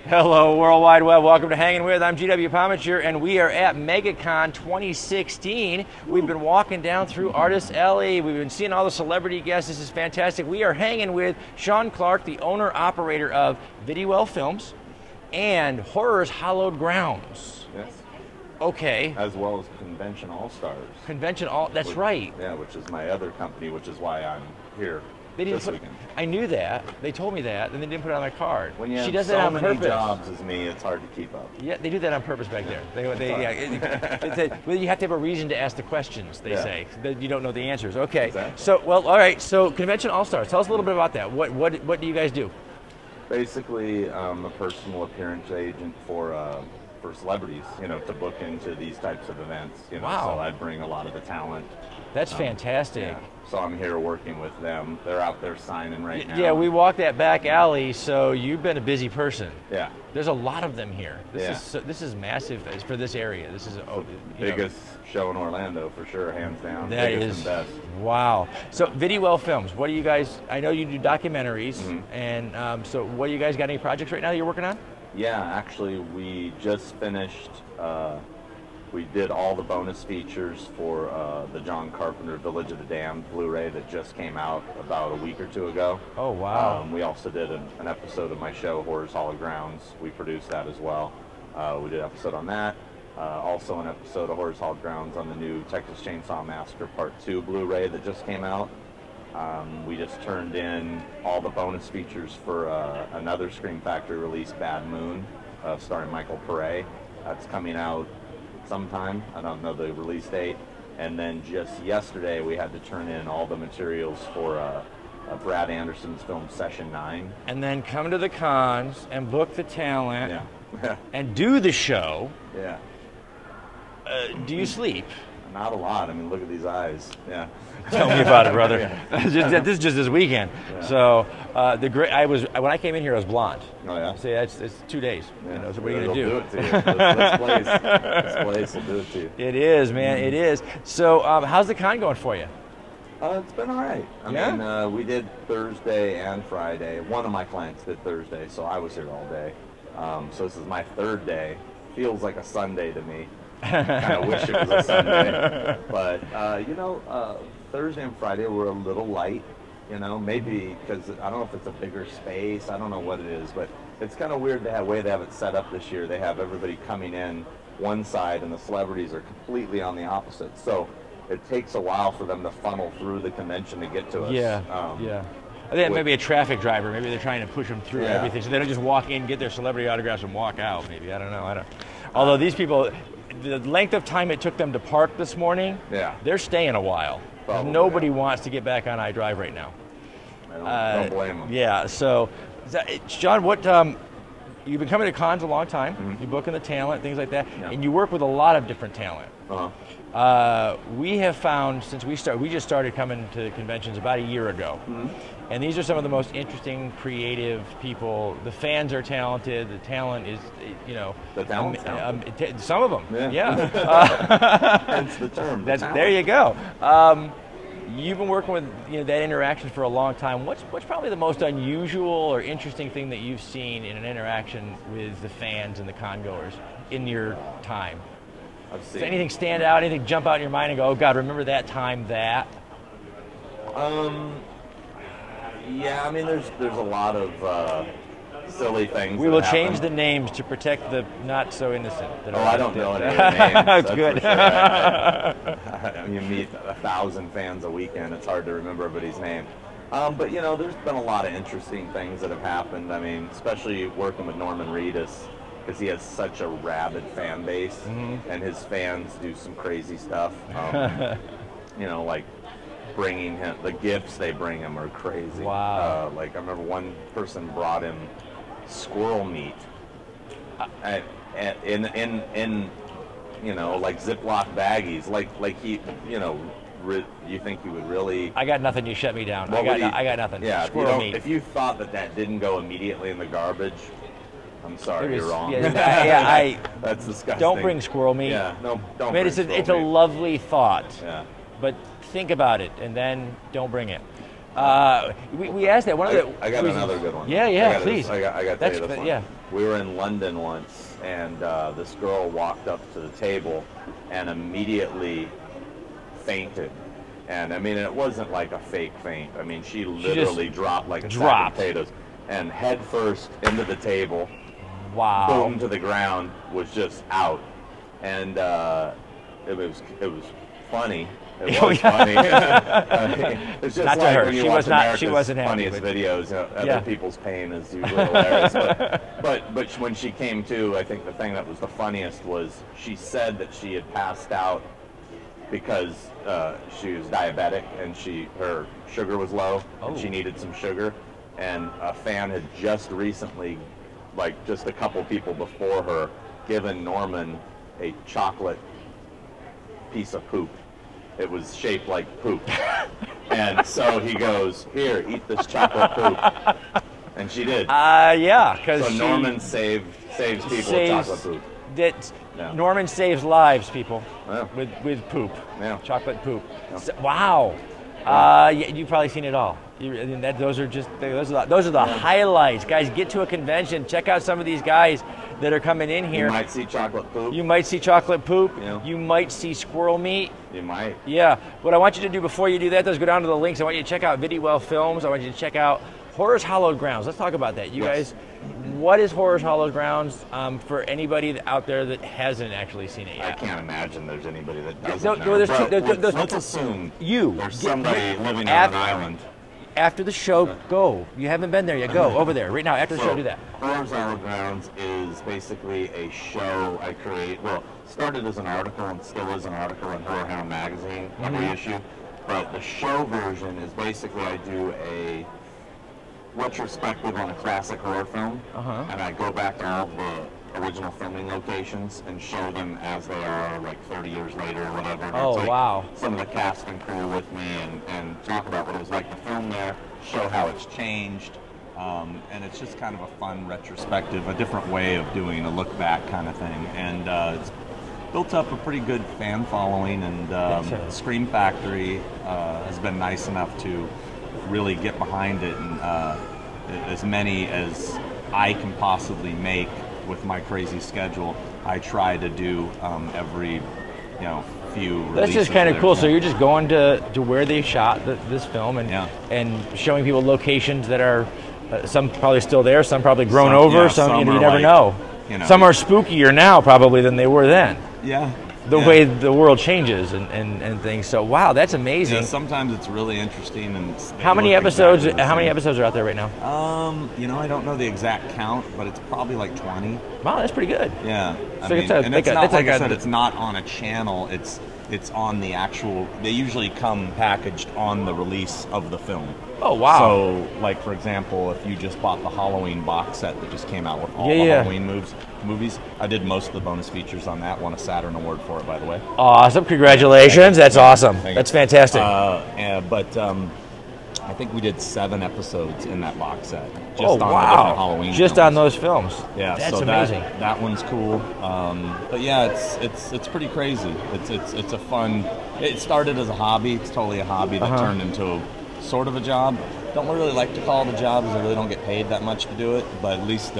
Hello, World Wide Web. Welcome to Hangin' With. I'm GW Pomichter, and we are at MegaCon 2016. We've been walking down through Artist Alley. We've been seeing all the celebrity guests. This is fantastic. We are hanging with Sean Clark, the owner-operator of Viddy Well Films and Horror's Hallowed Grounds. Yes. Okay. As well as Convention All-Stars. That's right. Yeah, which is my other company, which is why I'm here. They didn't put, I knew that. They told me that, and they didn't put it on my card. When you have she does so that on many purpose. jobs as me, it's hard to keep up. Yeah, they do that on purpose back there. Well, you have to have a reason to ask the questions, they say, that you don't know the answers. Okay, exactly. So, well, all right, so Convention All-Stars, tell us a little bit about that. What do you guys do? Basically, I'm a personal appearance agent for celebrities, to book into these types of events. Wow. So I bring a lot of the talent. That's fantastic. Yeah. So I'm here working with them. They're out there signing right now. Yeah, we walked that back alley, so you've been a busy person. Yeah. There's a lot of them here. This is massive for this area. This is biggest show in Orlando for sure, hands down. That biggest is, and best. Wow. So Viddy Well Films, what do you guys, I know you do documentaries, and so what do you guys got, any projects right now that you're working on? Yeah, actually we just finished, we did all the bonus features for the John Carpenter Village of the Damned Blu-ray that just came out about a week or two ago. Oh, wow. We also did an episode of my show, Hallowed Grounds. We produced that as well. We did an episode on that. Also an episode of Hallowed Grounds on the new Texas Chainsaw Massacre Part 2 Blu-ray that just came out. We just turned in all the bonus features for another Scream Factory release, Bad Moon, starring Michael Pare. That's coming out sometime. I don't know the release date. And then just yesterday we had to turn in all the materials for Brad Anderson's film Session 9. And then come to the cons and book the talent Yeah. and do the show. Yeah. Do you sleep? Not a lot. I mean, look at these eyes. Yeah. Tell me about it, brother. Yeah. This is just this weekend. Yeah. So when I came in here, I was blonde. Oh yeah. So it's 2 days. Yeah. So what are you gonna do? Do it to you. This place will do it to you. It is, man. It is. So how's the con going for you? It's been all right. I mean, we did Thursday and Friday. One of my clients did Thursday, so I was here all day. So this is my third day. Feels like a Sunday to me. Kind of wish it was a Sunday, but Thursday and Friday were a little light. Maybe because I don't know if it's a bigger space. I don't know what it is, but it's kind of weird the way they have it set up this year. They have everybody coming in one side, and the celebrities are completely on the opposite. So it takes a while for them to funnel through the convention to get to us. Yeah. I think maybe a traffic driver. Maybe they're trying to push them through everything, so they don't just walk in, get their celebrity autographs, and walk out. Maybe I don't know. Although these people, the length of time it took them to park this morning, they're staying a while. Nobody wants to get back on iDrive right now. I don't blame them. Yeah. So, John, you've been coming to cons a long time. You're booking the talent, things like that, and you work with a lot of different talent. We have found since we just started coming to conventions about a year ago, and these are some of the most interesting, creative people. The fans are talented. The talent is, the talent. Some of them, Hence the term. There you go. You've been working with that interaction for a long time. What's probably the most unusual or interesting thing that you've seen in an interaction with the fans and the con-goers in your time? Does anything stand out? Anything jump out in your mind and go, "Oh God, remember that time that"? Yeah, I mean, there's a lot of silly things. We will change the names to protect the not so innocent. I don't know any of the names. That's good. Sure. You meet 1,000 fans a weekend. It's hard to remember everybody's name. But there's been a lot of interesting things that have happened. I mean, especially working with Norman Reedus, because he has such a rabid fan base, and his fans do some crazy stuff. Like bringing him, the gifts they bring him are crazy. Wow. Like I remember one person brought him squirrel meat in like Ziploc baggies, like he, you think he would really? I got nothing. You shut me down. I got nothing. Yeah, squirrel meat. If you thought that didn't go immediately in the garbage, I'm sorry, you're wrong. That's disgusting. Don't bring squirrel meat. Yeah, no, don't. I mean, it's a lovely thought. Yeah. But think about it, and then don't bring it. We asked that. I got another good one. Yeah, please. I got to tell you this one. Yeah. We were in London once, and this girl walked up to the table and immediately fainted. And I mean, it wasn't like a fake faint. I mean, she literally dropped like a sack of potatoes, and head first into the table. Wow. Boom to the ground, was just out. And it was funny. It was funny. It's just not like her. when you She watch was not. America's She wasn't happy. funniest videos. Other people's pain is usually hilarious. But when she came to, I think the thing that was the funniest was she said that she had passed out because she was diabetic and her sugar was low and she needed some sugar. And a fan had just recently, like just a couple people before her, given Norman a chocolate piece of poop. It was shaped like poop. And so he goes, "Here, eat this chocolate poop." And she did. Yeah, because so Norman saves people with chocolate poop. Norman saves lives, people, yeah. with poop, chocolate poop. Yeah. So, wow. Yeah, you've probably seen it all. Those are the highlights, guys. Get to a convention, check out some of these guys that are coming in here. You might see chocolate poop. You might see chocolate poop. Yeah. You might see squirrel meat. You might. Yeah. What I want you to do before you do that, is go down to the links. I want you to check out Viddy Well Films. I want you to check out Horror's Hallowed Grounds. Let's talk about that. You guys, what is Horror's Hallowed Grounds for anybody out there that hasn't actually seen it yet? I can't imagine there's anybody that doesn't. Let's assume there's somebody living on an island. After the show, go. You haven't been there yet. Go over there right now. After the show, do that. Horror's Hallowed Grounds is basically a show I create. Well, started as an article and still is an article in Horror Hound magazine, every issue. But the show version is basically I do a retrospective on a classic horror film, and I go back to all the original filming locations and show them as they are, like 30 years later or whatever. Oh, like wow. Some of the cast and crew with me and talk about what it was like to film there, show how it's changed, and it's just kind of a fun retrospective, a different way of doing a look back kind of thing. And it's built up a pretty good fan following, and Scream Factory has been nice enough to really get behind it, and as many as I can possibly make with my crazy schedule, I try to do every few releases. That's just kind of cool. So you're just going to where they shot this film and showing people locations that are some probably still there, some probably grown over, some you never know. Some are spookier now probably than they were then. Yeah. The way the world changes and things. So wow, that's amazing. Yeah, sometimes it's really interesting. And how many episodes? How many episodes are out there right now? I don't know the exact count, but it's probably like 20. Wow, that's pretty good. Yeah, it's not on a channel. It's on the actual. They usually come packaged on the release of the film. Oh wow! So, like for example, if you just bought the Halloween box set that just came out with all the Halloween movies, I did most of the bonus features on that. Won a Saturn Award for it, by the way. Awesome! Congratulations! That's awesome. That's fantastic. But I think we did 7 episodes in that box set. Just on the different Halloween films. On those films. Yeah, that's so amazing. That one's cool. But yeah, it's pretty crazy. It's a fun. It started as a hobby. It's totally a hobby that turned into sort of a job. Don't really like to call it a job because I really don't get paid that much to do it. But at least.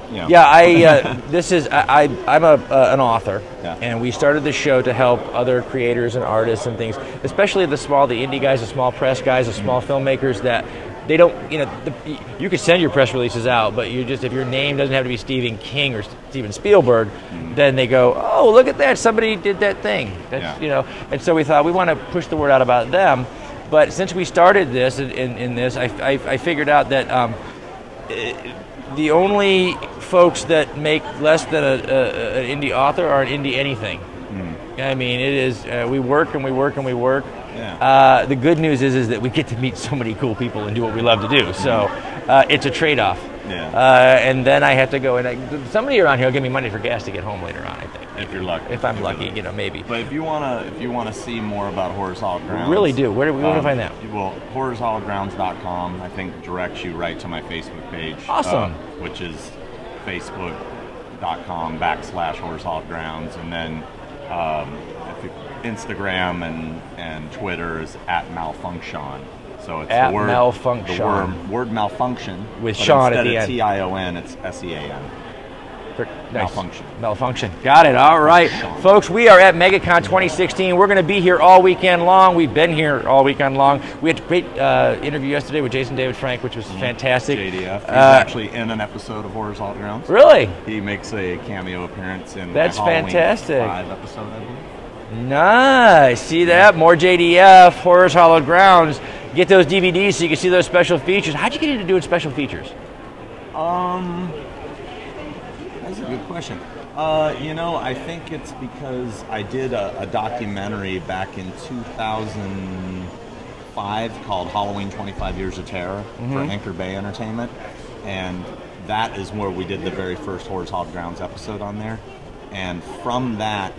Yeah, I'm an author, and we started the show to help other creators and artists and things, especially the indie guys, the small press guys, the small filmmakers that they don't, you could send your press releases out, but if your name doesn't have to be Stephen King or Steven Spielberg, then they go, oh, look at that, somebody did that thing, and so we thought we want to push the word out about them. But since we started this in this, I figured out that the only folks that make less than an indie author are an indie anything. I mean, it is we work and we work and we work. Yeah. The good news is that we get to meet so many cool people and do what we love to do. So it's a trade-off. Yeah. And then I have to go and somebody around here will give me money for gas to get home later on, I think. If you're lucky. If I'm lucky, maybe. But if you wanna see more about Horror's Hallowed Grounds, really do. Where do we want to find that? Well, horrorshalledgrounds.com I think directs you right to my Facebook page. Awesome. Which is facebook.com/Horror's Hallowed Grounds, and then Instagram and Twitter is @malfunction. So it's at the word malfunction. The word malfunction with Sean at the end. Instead of Tion, it's SEAN. Nice. Malfunction. Malfunction. Got it. All right. Folks, we are at MegaCon 2016. We're going to be here all weekend long. We've been here all weekend long. We had a great interview yesterday with Jason David Frank, which was fantastic. JDF. He's actually in an episode of Horror's Hallowed Grounds. Really? He makes a cameo appearance in That's the Halloween fantastic. 5 episode, I believe. Nice. See that? More JDF, Horror's Hallowed Grounds. Get those DVDs so you can see those special features. How'd you get into doing special features? That's a good question. You know, I think it's because I did a documentary back in 2005 called Halloween 25 Years of Terror for Anchor Bay Entertainment. And that is where we did the very first Horror's Hallowed Grounds episode on there. And from that,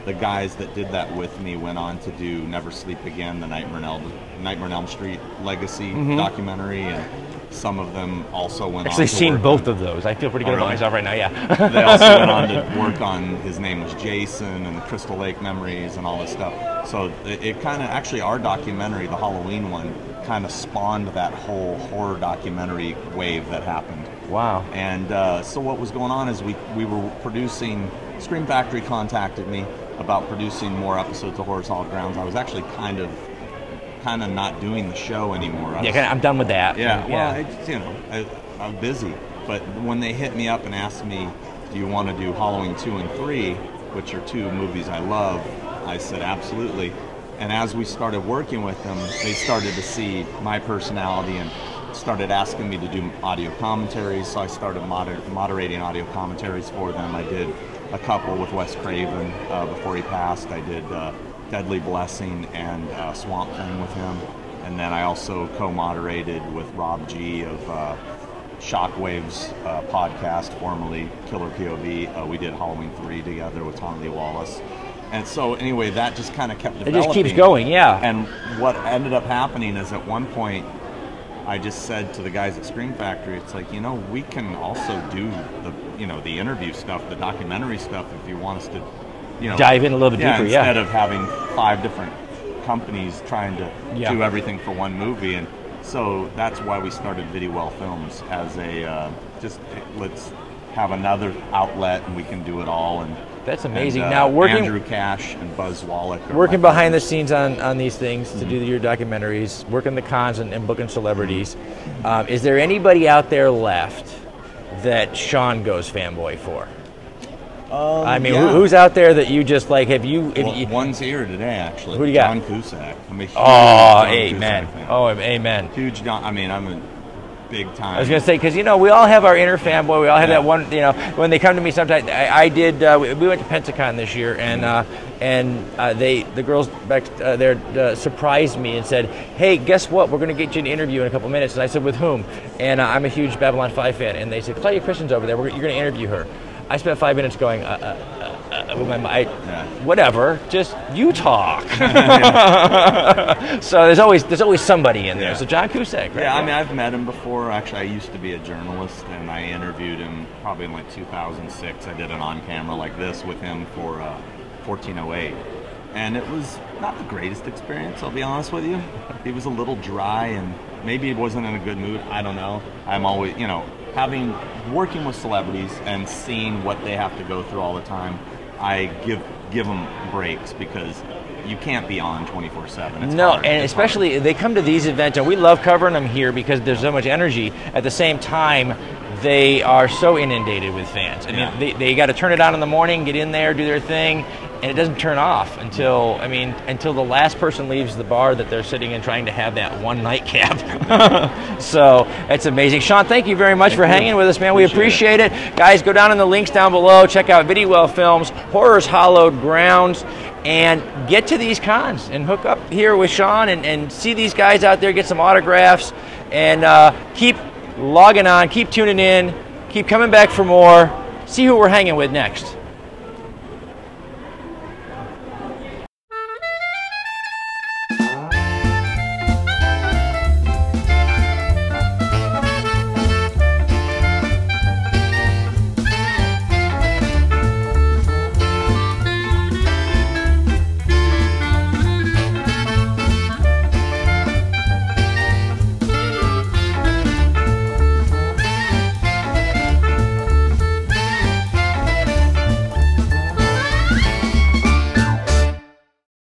the guys that did that with me went on to do Never Sleep Again, the Nightmare on Elm Street Legacy documentary, and some of them also went on to Actually seen both of those. I feel pretty good about myself right now, yeah. They also went on to work on His Name Was Jason and the Crystal Lake Memories and all this stuff. So it kind of, actually our documentary, the Halloween one, kind of spawned that whole horror documentary wave that happened. Wow. And so what was going on is we were producing, Scream Factory contacted me about producing more episodes of Horror's Hallowed Grounds. I was actually kind of not doing the show anymore. I'm done with that. Yeah, well, you know, I'm busy. But when they hit me up and asked me, do you want to do Halloween 2 and 3, which are 2 movies I love, I said absolutely. And as we started working with them, they started to see my personality and started asking me to do audio commentaries. So I started moderating audio commentaries for them. I did a couple with Wes Craven before he passed. I did Deadly Blessing and Swamp Thing with him. And then I also co-moderated with Rob G of Shockwave's podcast, formerly Killer POV. We did Halloween 3 together with Tom Lee Wallace. And so anyway, that just kind of kept developing. It just keeps going, yeah. And what ended up happening is at one point, I just said to the guys at Scream Factory, it's like, you know, we can also do the interview stuff, the documentary stuff, if you want us to, you know, dive in a little bit deeper, instead of having 5 different companies trying to do everything for one movie. And so that's why we started Viddy Well Films as a let's have another outlet and we can do it all. And that's amazing. Now working Andrew Cash and Buzz Wallach working behind the scenes on these things to do your documentaries, working the cons and booking celebrities. Is there anybody out there left that Sean goes fanboy for? I mean, who's out there that you just like? One's here today, actually. Who do you got? John Cusack. I'm a huge John amen. Cusack fan. Oh, amen. Huge John. I mean, I'm a big time. I was going to say, because, you know, we all have our inner fanboy. We all have that one, you know, when they come to me sometimes. I did, we went to Pensacon this year, and the girls back there surprised me and said, hey, guess what? We're going to get you an interview in a couple minutes. And I said, with whom? And I'm a huge Babylon 5 fan. And they said, Claudia Christian's over there. You're going to interview her. I spent 5 minutes going, with my mind, whatever, just you talk. So there's always somebody in there. So John Cusack, right? Yeah, I mean, I've met him before. Actually, I used to be a journalist, and I interviewed him probably in like 2006. I did an on-camera like this with him for 1408. And it was not the greatest experience, I'll be honest with you. He was a little dry, and maybe he wasn't in a good mood. I don't know. I'm always, you know, working with celebrities and seeing what they have to go through all the time, I give them breaks because you can't be on 24/7. No, and especially they come to these events, and we love covering them here because there's so much energy. At the same time, they are so inundated with fans. I mean, they got to turn it on in the morning, get in there, do their thing, and it doesn't turn off until the last person leaves the bar that they're sitting in trying to have that one nightcap. So it's amazing. Sean, thank you very much for hanging with us, man. We appreciate it. Guys, go down in the links down below. Check out Viddy Well Films, Horror's Hallowed Grounds, and get to these cons and hook up here with Sean and see these guys out there, get some autographs, and keep logging on, keep tuning in, keep coming back for more. See who we're hanging with next.